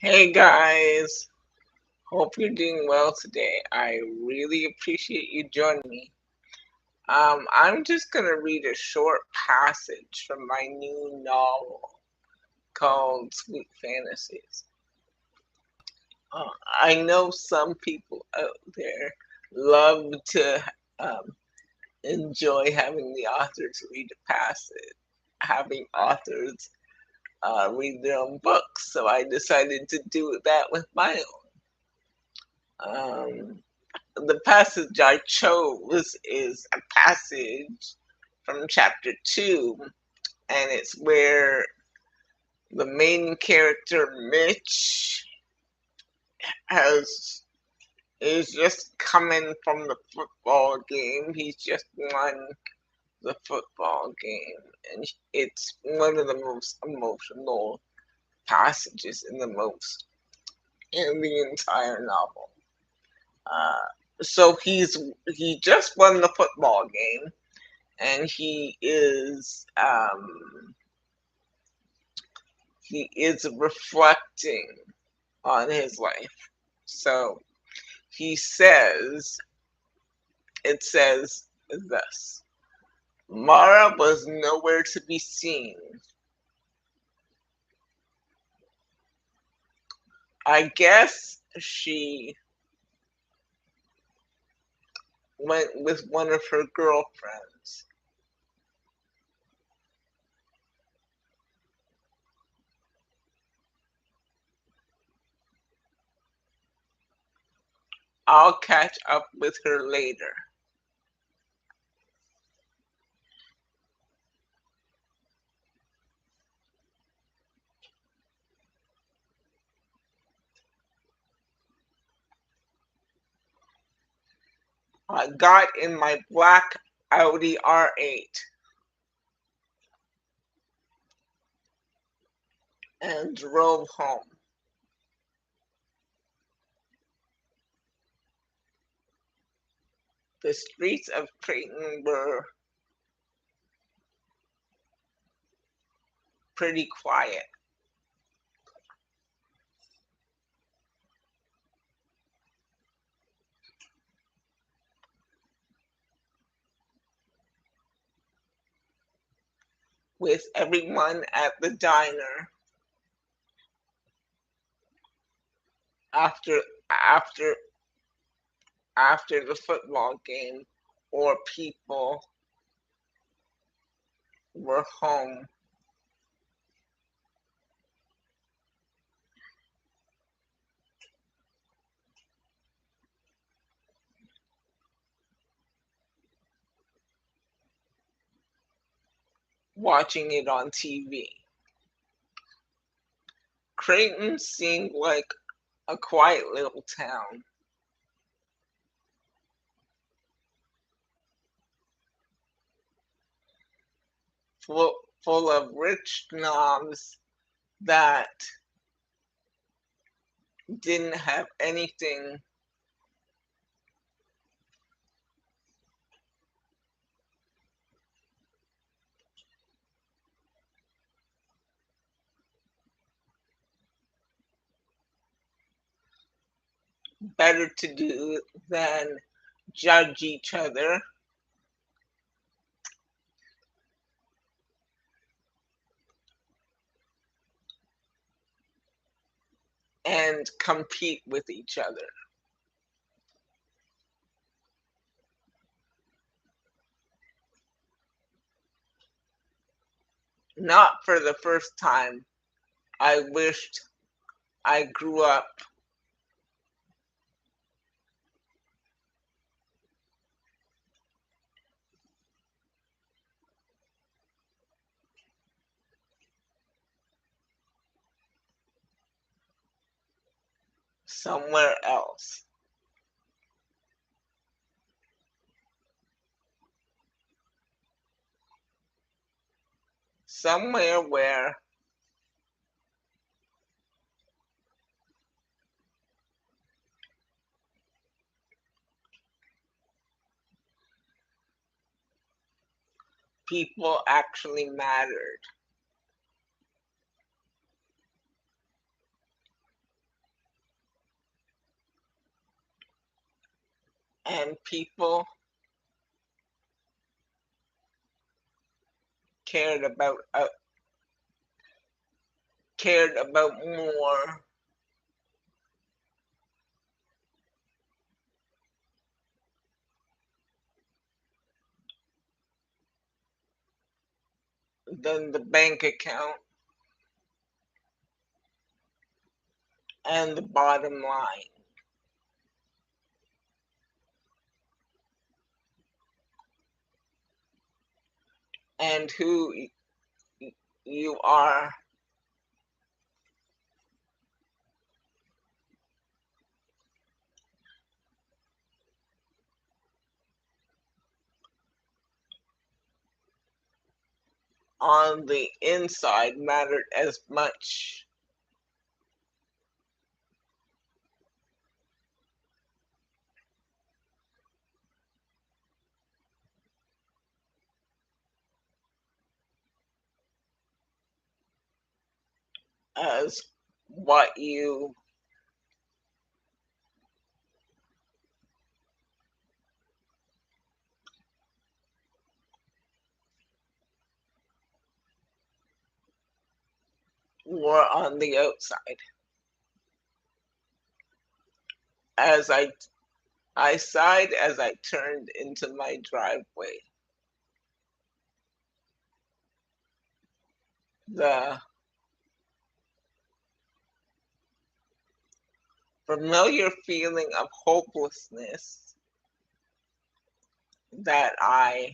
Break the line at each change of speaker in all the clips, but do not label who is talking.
Hey guys, hope you're doing well today. I really appreciate you joining me. I'm just gonna read a short passage from my new novel called Sweet Fantasies. I know some people out there love to enjoy having the authors read a passage, having authors read their own books, so I decided to do that with my own. The passage I chose is a passage from chapter 2, and it's where the main character Mitch has is just coming from the football game. He's just won the football game, and it's one of the most emotional passages in the entire novel. Uh, so he just won the football game, and he is reflecting on his life. So he says, it says this: Mara was nowhere to be seen. I guess she went with one of her girlfriends. I'll catch up with her later. I got in my black Audi R8 and drove home. The streets of Creighton were pretty quiet. With everyone at the diner after after after the football game, or people were home watching it on TV. Creighton seemed like a quiet little town, full, full of rich snobs that didn't have anything better to do than judge each other and compete with each other. Not for the first time, I wished I grew up somewhere else. Somewhere where people actually mattered. and people cared about uh, cared about more than the bank account and the bottom line, and who you are on the inside mattered as much as what you were on the outside. As I sighed as I turned into my driveway. The familiar feeling of hopelessness that I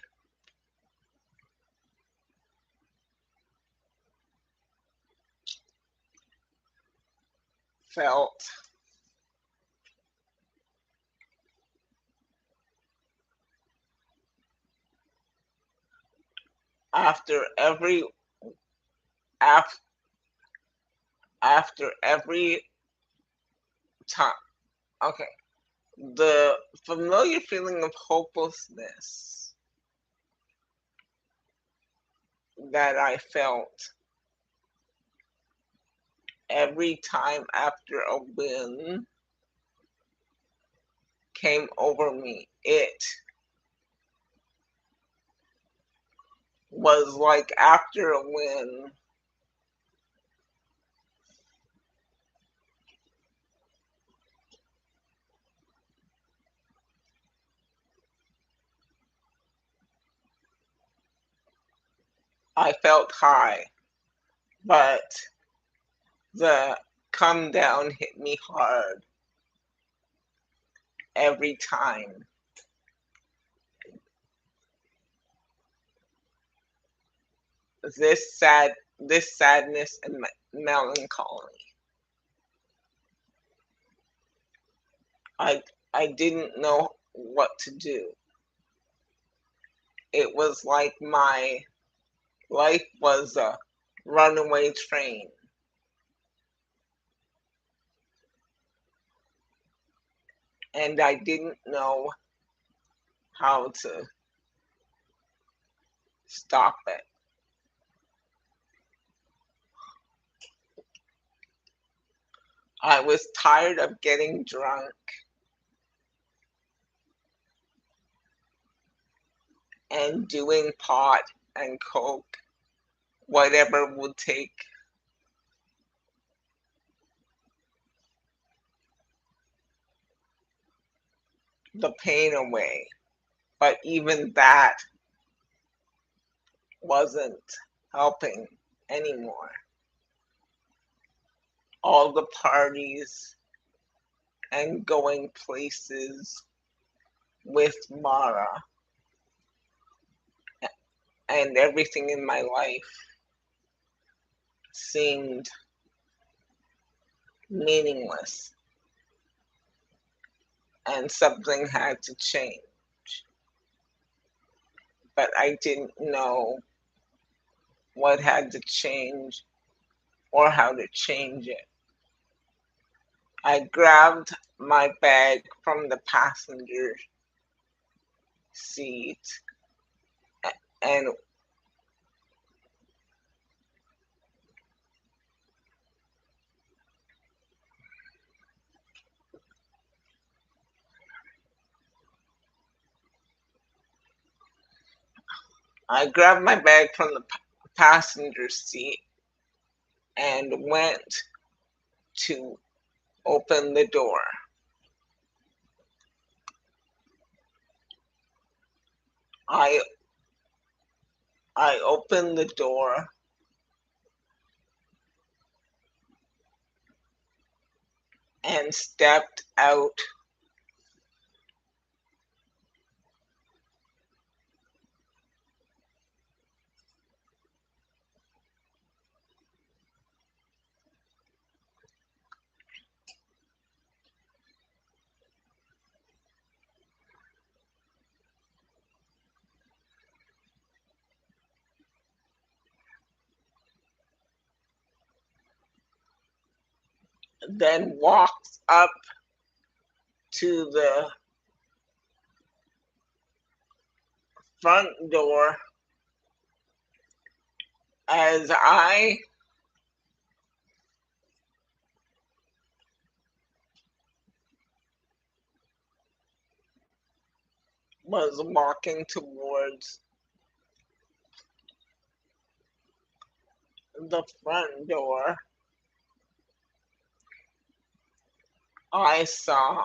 felt after af, after every time. Okay, the familiar feeling of hopelessness that I felt every time after a win came over me. It was like after a win, I felt high, but the come down hit me hard every time. This sadness and melancholy. I I didn't know what to do. It was like my life was a runaway train, and I didn't know how to stop it. I was tired of getting drunk and doing pot and coke, whatever would take the pain away. But even that wasn't helping anymore. All the parties and going places with Mara and everything in my life seemed meaningless, and something had to change. But I didn't know what had to change or how to change it. I grabbed my bag from the passenger seat and I grabbed my bag from the passenger seat and went to open the door. I I opened the door and stepped out. Then walked up to the front door. As I was walking towards the front door, I saw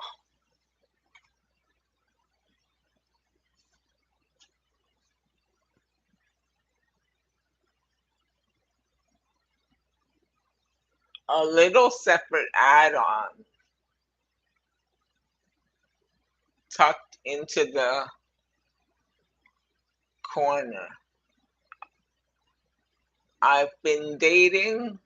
a little separate add-on tucked into the corner. I've been dating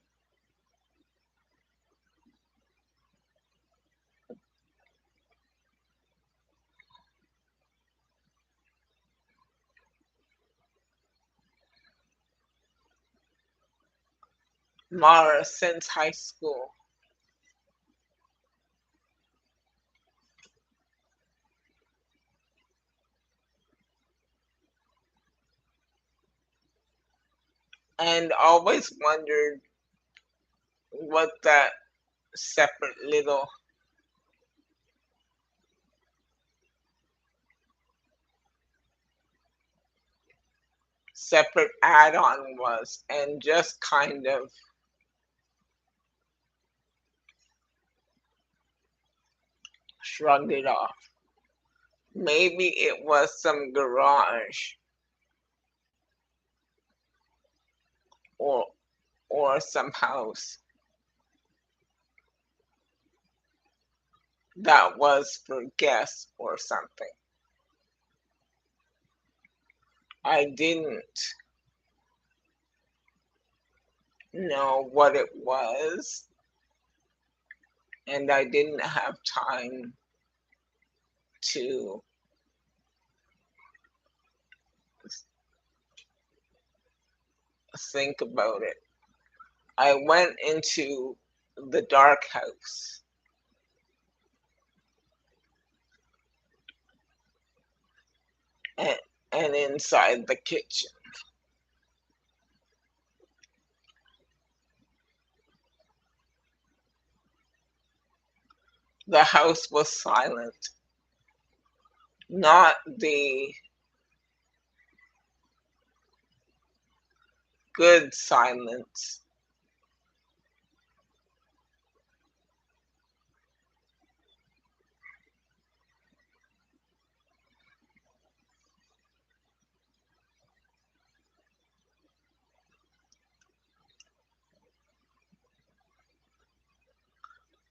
Mara since high school. And always wondered what that separate little separate add-on was, and just kind of shrugged it off. Maybe it was some garage or some house that was for guests or something. I didn't know what it was, and I didn't have time to think about it. I went into the dark house and, and inside the kitchen. The house was silent, not the good silence,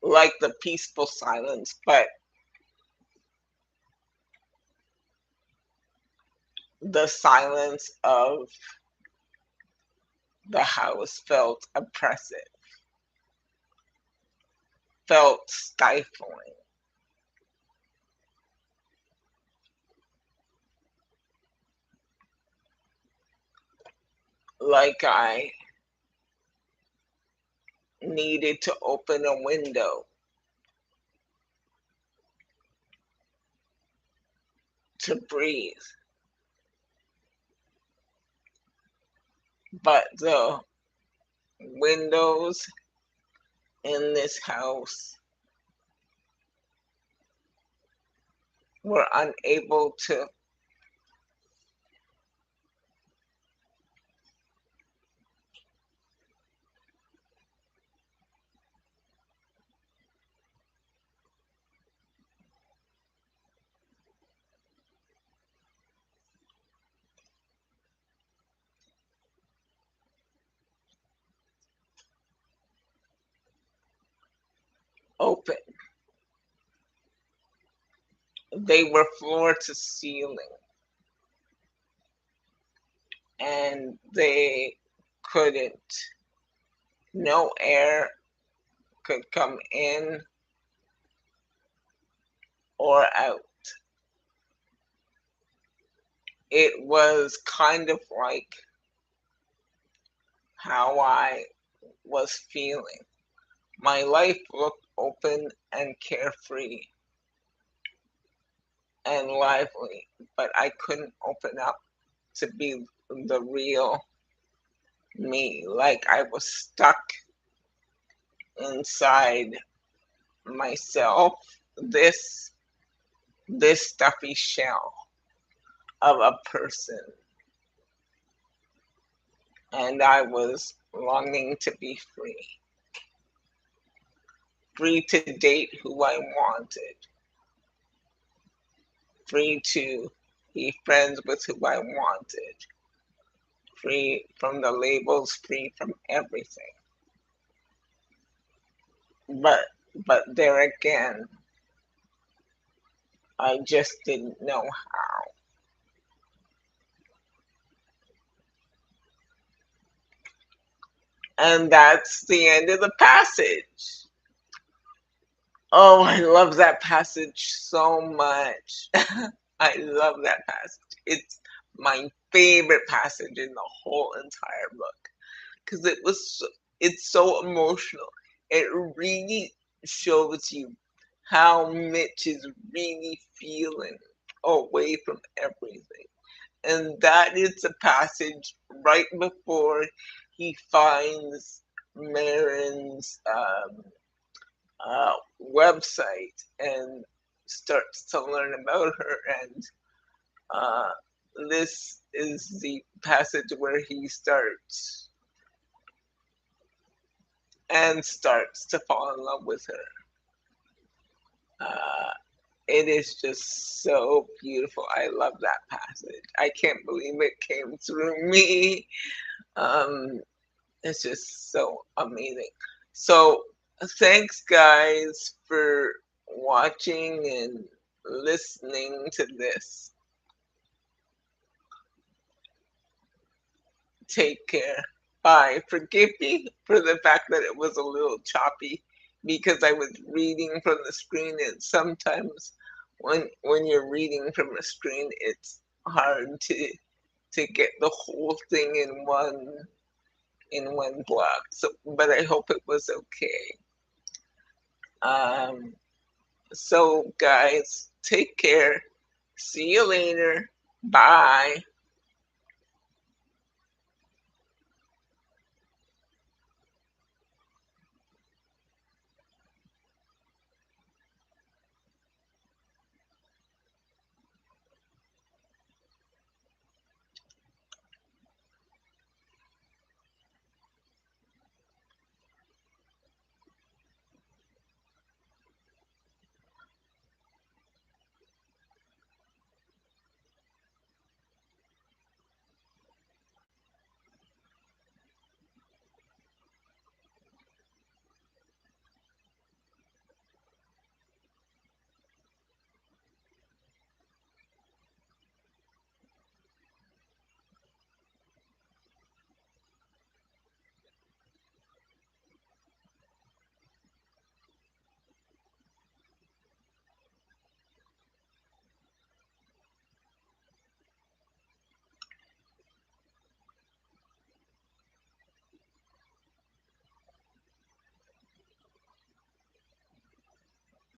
like the peaceful silence, but the silence of the house felt oppressive, felt stifling, like I needed to open a window to breathe. But the windows in this house were unable to open. They were floor to ceiling, and they couldn't, no air could come in or out. It was kind of like how I was feeling. My life looked open and carefree and lively, but I couldn't open up to be the real me. Like I was stuck inside myself, this this stuffy shell of a person, and I was longing to be free. Free to date who I wanted, free to be friends with who I wanted, free from the labels, free from everything. But but there again, I just didn't know how. And that's the end of the passage. Oh, I love that passage so much. I love that passage. It's my favorite passage in the whole entire book because it's so emotional. It really shows you how Mitch is really feeling away from everything. And that is the passage right before he finds Marin's website and starts to learn about her. And uh, this is the passage where he starts to fall in love with her. It is just so beautiful. I love that passage. I can't believe it came through me. Um, it's just so amazing. So, thanks, guys, for watching and listening to this. Take care. Bye. Forgive me for the fact that it was a little choppy because I was reading from the screen, and sometimes when you're reading from a screen, it's hard to get the whole thing in one block. So, but I hope it was okay. Um, so guys, take care. See you later. Bye.